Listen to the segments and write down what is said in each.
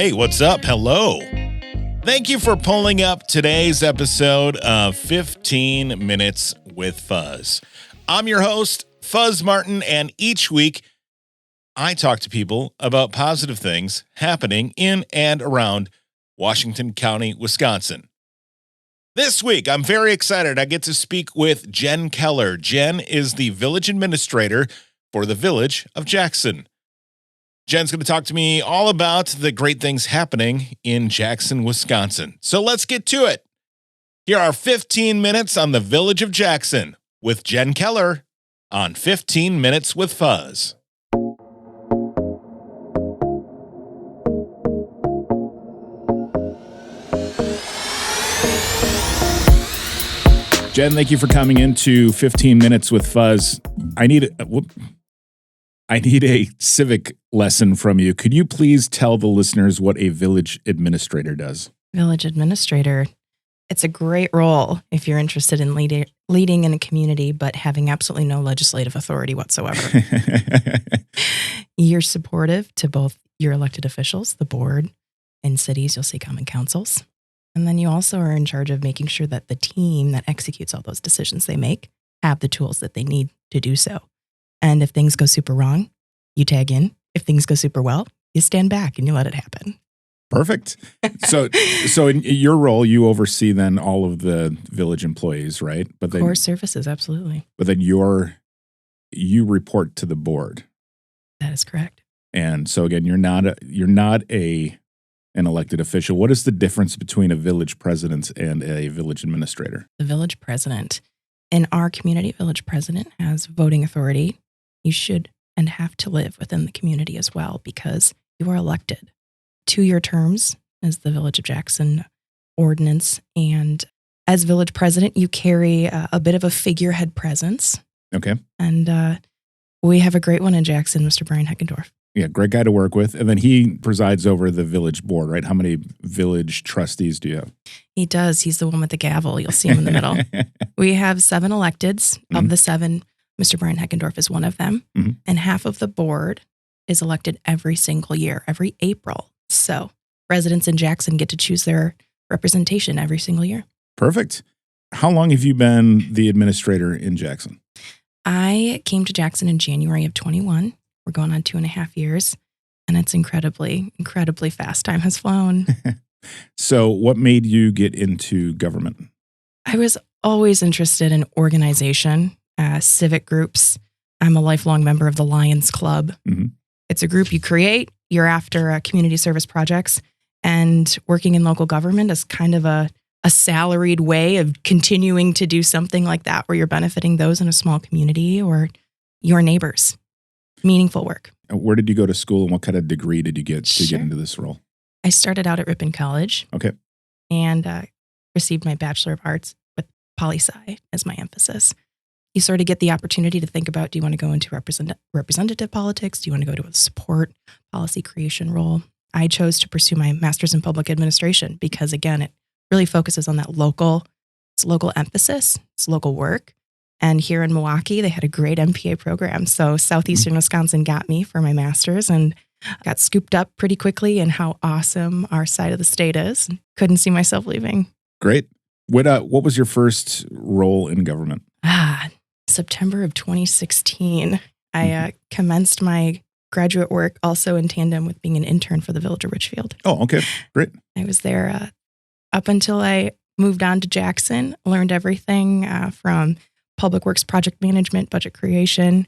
Hey, what's up? Hello. Thank you for pulling up today's episode of 15 Minutes with Fuzz. I'm your host, Fuzz Martin, and each week I talk to people about positive things happening in and around Washington County, Wisconsin. This week, I'm very excited. I get to speak with Jen Keller. Jen is the village administrator for the village of Jackson. Jen's going to talk to me all about the great things happening in Jackson, Wisconsin. So let's get to it. Here are 15 minutes on the village of Jackson with Jen Keller on 15 Minutes with Fuzz. Jen, thank you for coming into 15 Minutes with Fuzz. I need a civic lesson from you. Could you please tell the listeners what a village administrator does? Village administrator, it's a great role if you're interested in leading in a community, but having absolutely no legislative authority whatsoever. You're supportive to both your elected officials, the board. In cities, you'll see common councils. And then you also are in charge of making sure that the team that executes all those decisions they make have the tools that they need to do so. And if things go super wrong, you tag in. If things go super well, you stand back and you let it happen. Perfect. So in your role, you oversee then all of the village employees, right? But then, core services, absolutely. But then you report to the board. That is correct. And so again, you're not an elected official. What is the difference between a village president and a village administrator? The village president. In our community, village president has voting authority. You should and have to live within the community as well because you are elected. 2-year terms as the Village of Jackson ordinance. And as village president, you carry a bit of a figurehead presence. Okay. And we have a great one in Jackson, Mr. Brian Heckendorf. Yeah, great guy to work with. And then he presides over the village board, right? How many village trustees do you have? He does. He's the one with the gavel. You'll see him in the middle. We have 7 electeds. Mm-hmm. Of the 7, Mr. Brian Heckendorf is one of them. Mm-hmm. And half of the board is elected every single year, every April. So residents in Jackson get to choose their representation every single year. Perfect. How long have you been the administrator in Jackson? I came to Jackson in January of 21. We're going on 2.5 years, and it's incredibly, incredibly fast. Time has flown. So what made you get into government? I was always interested in organization, civic groups. I'm a lifelong member of the Lions Club. Mm-hmm. It's a group you create. You're after community service projects, and working in local government is kind of a salaried way of continuing to do something like that where you're benefiting those in a small community or your neighbors. Meaningful work. Where did you go to school and what kind of degree did you get to get into this role? I started out at Ripon College. Okay. And received my Bachelor of Arts with poli-sci as my emphasis. You sort of get the opportunity to think about, do you want to go into representative politics? Do you want to go to a support policy creation role? I chose to pursue my master's in public administration because, again, it really focuses on that local emphasis, it's local work. And here in Milwaukee, they had a great MPA program. So Southeastern Wisconsin got me for my master's and got scooped up pretty quickly in how awesome our side of the state is. Couldn't see myself leaving. Great. What was your first role in government? September of 2016. I commenced my graduate work also in tandem with being an intern for the Village of Richfield. Oh, okay. Great. I was there up until I moved on to Jackson, learned everything from public works project management, budget creation,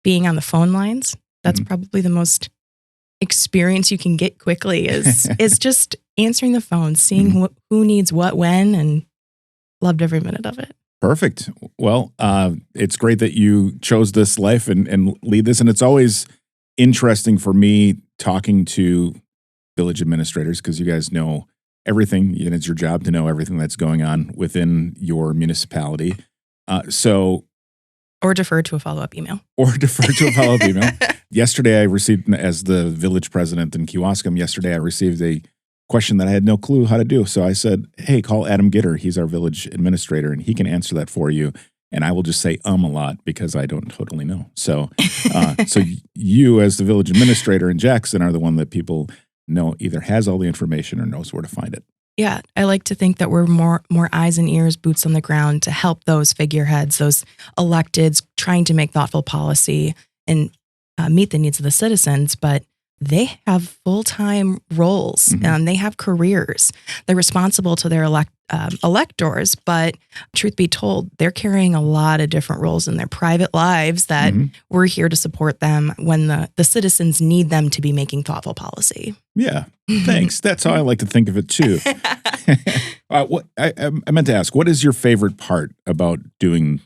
being on the phone lines. That's probably the most experience you can get quickly is just answering the phone, seeing who needs what when, and loved every minute of it. Perfect. Well, it's great that you chose this life and lead this. And it's always interesting for me talking to village administrators because you guys know everything, and it's your job to know everything that's going on within your municipality. Or defer to a follow-up email. Yesterday, I received, as the village president in Kewaskum, I received a question that I had no clue how to do. So I said, hey, call Adam Gitter. He's our village administrator, and he can answer that for you. And I will just say a lot because I don't totally know. So so you, as the village administrator in Jackson, are the one that people either has all the information or knows where to find it. Yeah, I like to think that we're more eyes and ears, boots on the ground to help those figureheads, those electeds trying to make thoughtful policy and meet the needs of the citizens. But they have full-time roles. They have careers. They're responsible to their electors, but truth be told, they're carrying a lot of different roles in their private lives that we're here to support them when the citizens need them to be making thoughtful policy. Yeah, thanks. That's how I like to think of it too. What I meant to ask, what is your favorite part about doing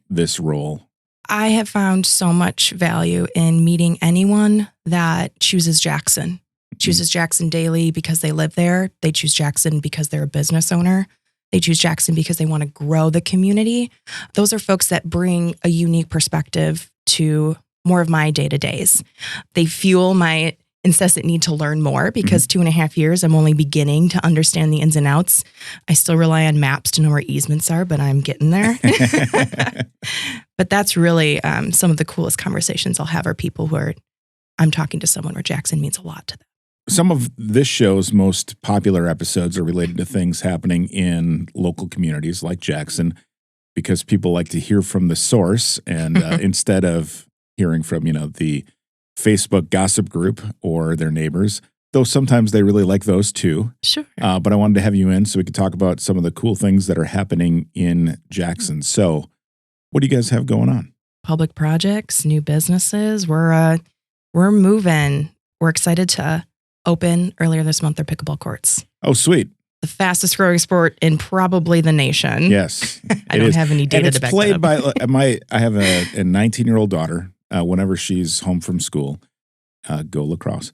this role? I have found so much value in meeting anyone that chooses Jackson. Chooses Jackson daily because they live there. They choose Jackson because they're a business owner. They choose Jackson because they want to grow the community. Those are folks that bring a unique perspective to more of my day-to-days. They fuel my incessant need to learn more because 2.5 years, I'm only beginning to understand the ins and outs. I still rely on maps to know where easements are, but I'm getting there. But that's really some of the coolest conversations I'll have are people who I'm talking to someone where Jackson means a lot to them. Some of this show's most popular episodes are related to things happening in local communities like Jackson, because people like to hear from the source and instead of hearing from, the Facebook gossip group or their neighbors, though sometimes they really like those too. Sure. But I wanted to have you in so we could talk about some of the cool things that are happening in Jackson. So what do you guys have going on? Public projects, new businesses. We're moving. We're excited to open earlier this month our pickleball courts. Oh, sweet. The fastest growing sport in probably the nation. Yes. I don't have any data to back played that up. I have a 19-year-old daughter. Whenever she's home from school, go lacrosse.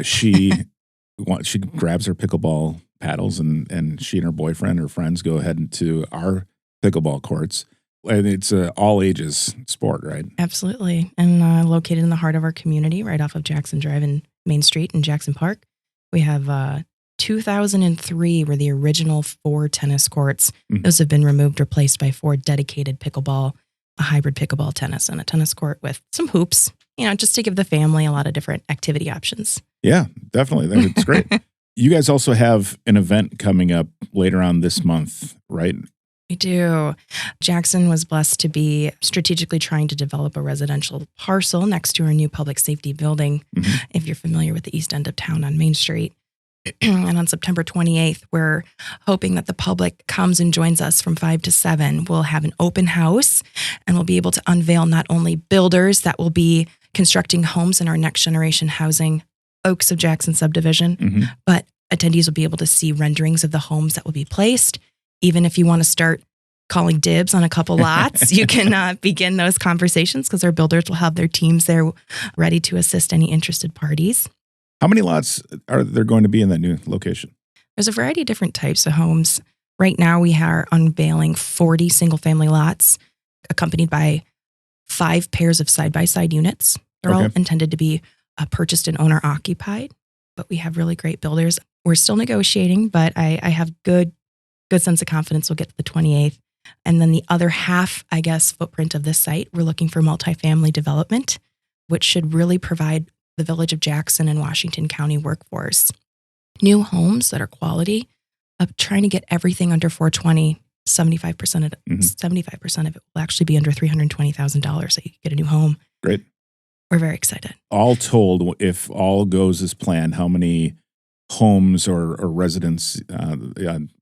She grabs her pickleball paddles and she and her boyfriend or friends go ahead to our pickleball courts. And it's an all ages sport, right? Absolutely. And located in the heart of our community, right off of Jackson Drive and Main Street in Jackson Park. We have 2003 were the original 4 tennis courts. Those have been removed, replaced by 4 dedicated pickleball, a hybrid pickleball tennis, and a tennis court with some hoops, just to give the family a lot of different activity options. Yeah, definitely. That's great. You guys also have an event coming up later on this month, right? We do. Jackson was blessed to be strategically trying to develop a residential parcel next to our new public safety building, if you're familiar with the east end of town on Main Street. And on September 28th, we're hoping that the public comes and joins us from 5 to 7. We'll have an open house and we'll be able to unveil not only builders that will be constructing homes in our next generation housing, Oaks of Jackson subdivision, but attendees will be able to see renderings of the homes that will be placed. Even if you want to start calling dibs on a couple lots, you can begin those conversations because our builders will have their teams there ready to assist any interested parties. How many lots are there going to be in that new location? There's a variety of different types of homes. Right now, we are unveiling 40 single-family lots accompanied by 5 pairs of side-by-side units. They're all intended to be purchased and owner-occupied, but we have really great builders. We're still negotiating, but I have good sense of confidence we'll get to the 28th. And then the other half, footprint of this site, we're looking for multifamily development, which should really provide the village of Jackson and Washington County workforce new homes that are quality. Trying to get everything under 420, 75% of it, 75% of it will actually be under $320,000 so you can get a new home. Great. We're very excited. All told, if all goes as planned, how many homes or residence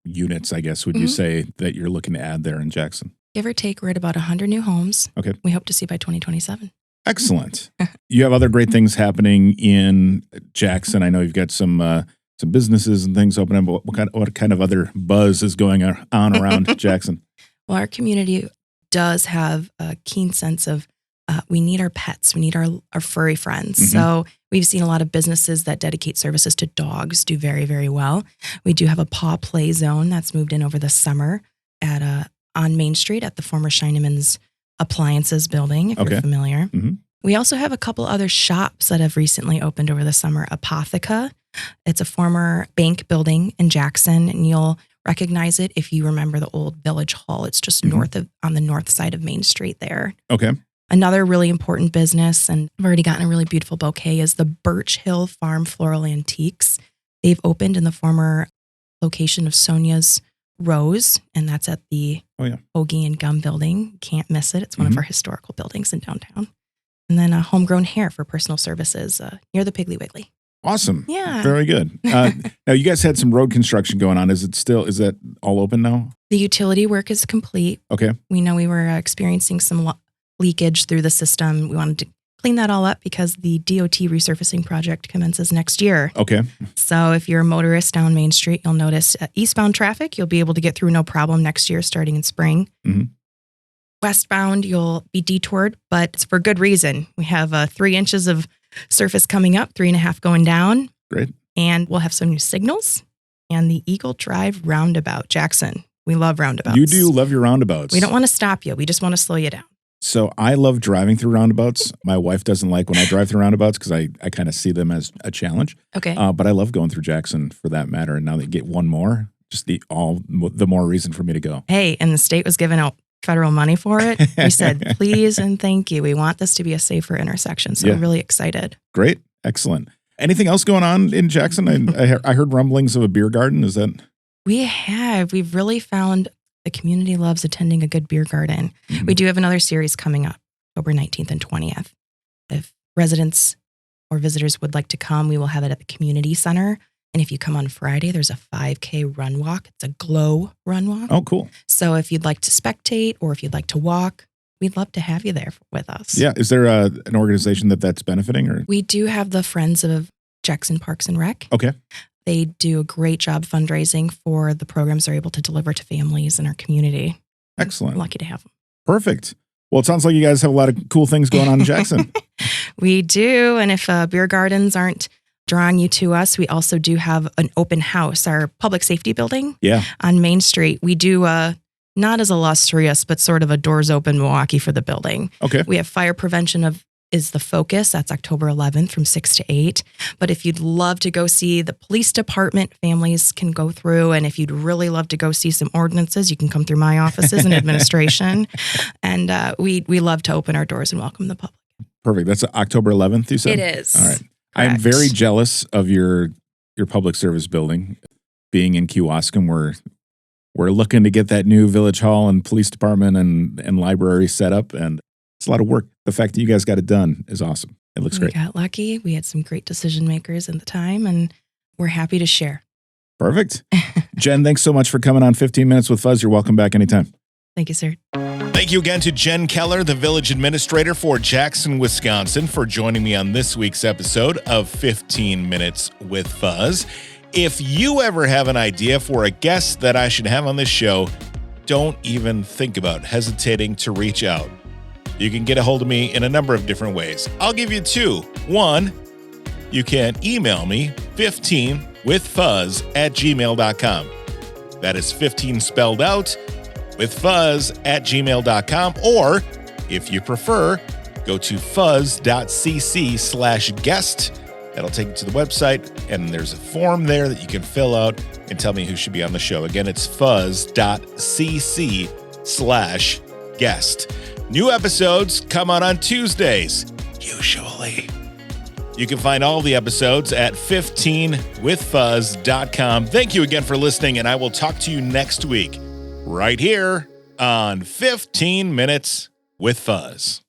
units, I guess, would you say that you're looking to add there in Jackson? Give or take, we're at about 100 new homes. Okay. We hope to see by 2027. Excellent. You have other great things happening in Jackson. I know you've got some businesses and things opening up. What kind of other buzz is going on around Jackson? Well, our community does have a keen sense of we need our pets. We need our furry friends. So we've seen a lot of businesses that dedicate services to dogs do very, very well. We do have a paw play zone that's moved in over the summer on Main Street at the former Scheinemann's Appliances building, if you're familiar. We also have a couple other shops that have recently opened over the summer. Apotheca. It's a former bank building in Jackson, and you'll recognize it if you remember the old Village Hall. It's just on the north side of Main Street there. Okay. Another really important business, and I've already gotten a really beautiful bouquet, is the Birch Hill Farm Floral Antiques. They've opened in the former location of Sonia's Rose, and that's at the Hoagie and Gum building. Can't miss it. It's one of our historical buildings in downtown. And then a homegrown hair for personal services near the Piggly Wiggly. Awesome. Yeah. Very good. Now, you guys had some road construction going on. Is that all open now? The utility work is complete. Okay. We know we were experiencing some leakage through the system. We wanted to clean that all up because the DOT resurfacing project commences next year. Okay. So if you're a motorist down Main Street, you'll notice eastbound traffic, you'll be able to get through no problem next year starting in spring. Westbound, you'll be detoured, but it's for good reason. We have 3 inches of surface coming up, 3.5 going down. Great. And we'll have some new signals and the Eagle Drive roundabout. Jackson, we love roundabouts. You do love your roundabouts. We don't want to stop you. We just want to slow you down. So I love driving through roundabouts. My wife doesn't like when I drive through roundabouts because I kind of see them as a challenge. Okay. But I love going through Jackson for that matter. And now they get one more, just the more reason for me to go. Hey, and the state was giving out federal money for it. We said, please and thank you. We want this to be a safer intersection. So we're really excited. Great. Excellent. Anything else going on in Jackson? I heard rumblings of a beer garden. Is that? We have. We've really found the community loves attending a good beer garden. We do have another series coming up, October 19th and 20th. If residents or visitors would like to come, we will have it at the community center. And if you come on Friday, there's a 5K run walk. It's a glow run walk. Oh, cool. So if you'd like to spectate or if you'd like to walk, we'd love to have you there with us. Yeah. Is there an organization that's benefiting? Or We do have the Friends of Jackson Parks and Rec. Okay. They do a great job fundraising for the programs they're able to deliver to families in our community. Excellent. I'm lucky to have them. Perfect. Well, it sounds like you guys have a lot of cool things going on in Jackson. We do. And if beer gardens aren't drawing you to us, we also do have an open house, our public safety building on Main Street. We do not as illustrious, but sort of a doors open Milwaukee for the building. Okay. We have fire prevention is the focus. That's October 11th from 6 to 8. But if you'd love to go see the police department, families can go through. And if you'd really love to go see some ordinances, you can come through my offices and administration. And we love to open our doors and welcome the public. Perfect. That's October 11th, you said? It is. All right. Correct. I'm very jealous of your public service building. Being in Kewaskum, we're looking to get that new village hall and police department and library set up, and it's a lot of work. The fact that you guys got it done is awesome. It looks great. We got lucky. We had some great decision makers at the time, and we're happy to share. Perfect. Jen, thanks so much for coming on 15 Minutes with Fuzz. You're welcome back anytime. Thank you, sir. Thank you again to Jen Keller, the village administrator for Jackson, Wisconsin, for joining me on this week's episode of 15 Minutes with Fuzz. If you ever have an idea for a guest that I should have on this show, don't even think about hesitating to reach out. You can get a hold of me in a number of different ways. I'll give you 2. 1, you can email me 15withfuzz@gmail.com. That is 15 spelled out withfuzz@gmail.com. Or if you prefer, go to fuzz.cc/guest. That'll take you to the website, and there's a form there that you can fill out and tell me who should be on the show. Again, it's fuzz.cc/guest. New episodes come out on Tuesdays, usually. You can find all the episodes at 15withfuzz.com. Thank you again for listening, and I will talk to you next week right here on 15 Minutes with Fuzz.